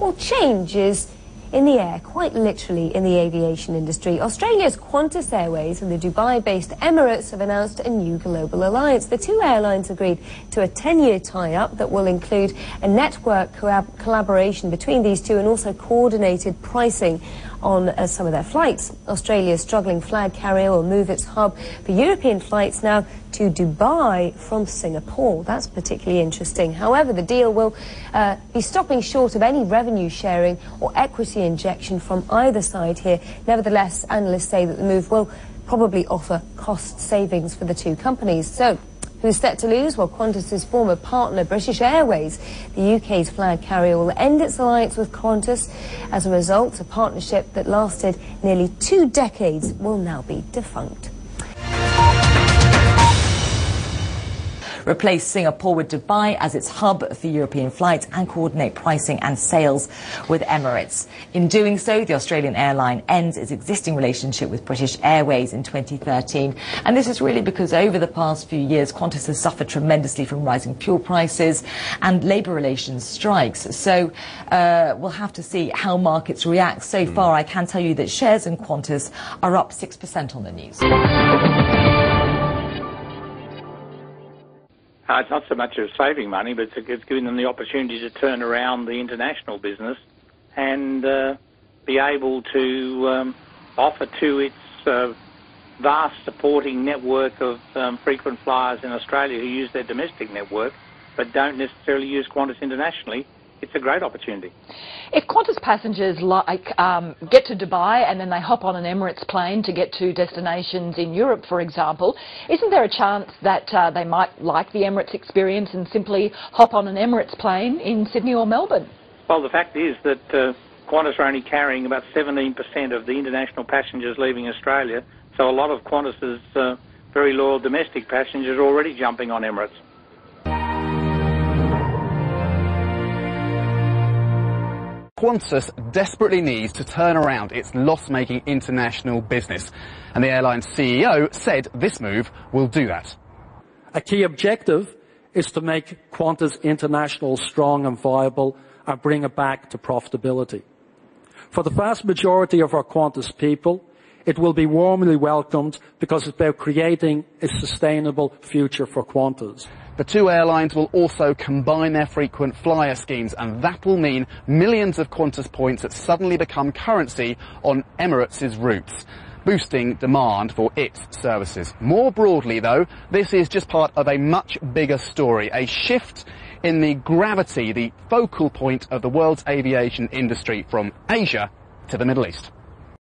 Well, change is in the air, quite literally, in the aviation industry. Australia's Qantas Airways and the Dubai-based Emirates have announced a new global alliance. The two airlines agreed to a 10-year tie-up that will include a network collaboration between these two and also coordinated pricing on some of their flights. Australia's struggling flag carrier will move its hub for European flights now to Dubai from Singapore. That's particularly interesting. However, the deal will be stopping short of any revenue sharing or equity injection from either side here. Nevertheless, analysts say that the move will probably offer cost savings for the two companies. So, who's set to lose? Well, Qantas's former partner, British Airways. The UK's flag carrier will end its alliance with Qantas. As a result, a partnership that lasted nearly 2 decades will now be defunct. Replace Singapore with Dubai as its hub for European flights and coordinate pricing and sales with Emirates. In doing so, the Australian airline ends its existing relationship with British Airways in 2013. And this is really because over the past few years, Qantas has suffered tremendously from rising fuel prices and labour relations strikes. So we'll have to see how markets react. So far, I can tell you that shares in Qantas are up 6% on the news. It's not so much of saving money, but it's giving them the opportunity to turn around the international business and be able to offer to its vast supporting network of frequent flyers in Australia who use their domestic network but don't necessarily use Qantas internationally. It's a great opportunity. If Qantas passengers get to Dubai and then they hop on an Emirates plane to get to destinations in Europe, for example, isn't there a chance that they might like the Emirates experience and simply hop on an Emirates plane in Sydney or Melbourne? Well, the fact is that Qantas are only carrying about 17% of the international passengers leaving Australia, so a lot of Qantas's very loyal domestic passengers are already jumping on Emirates. Qantas desperately needs to turn around its loss-making international business, and the airline's CEO said this move will do that. A key objective is to make Qantas International strong and viable and bring it back to profitability. For the vast majority of our Qantas people, it will be warmly welcomed because it's about creating a sustainable future for Qantas. The two airlines will also combine their frequent flyer schemes, and that will mean millions of Qantas points that suddenly become currency on Emirates' routes, boosting demand for its services. More broadly, though, this is just part of a much bigger story, a shift in the gravity, the focal point of the world's aviation industry from Asia to the Middle East.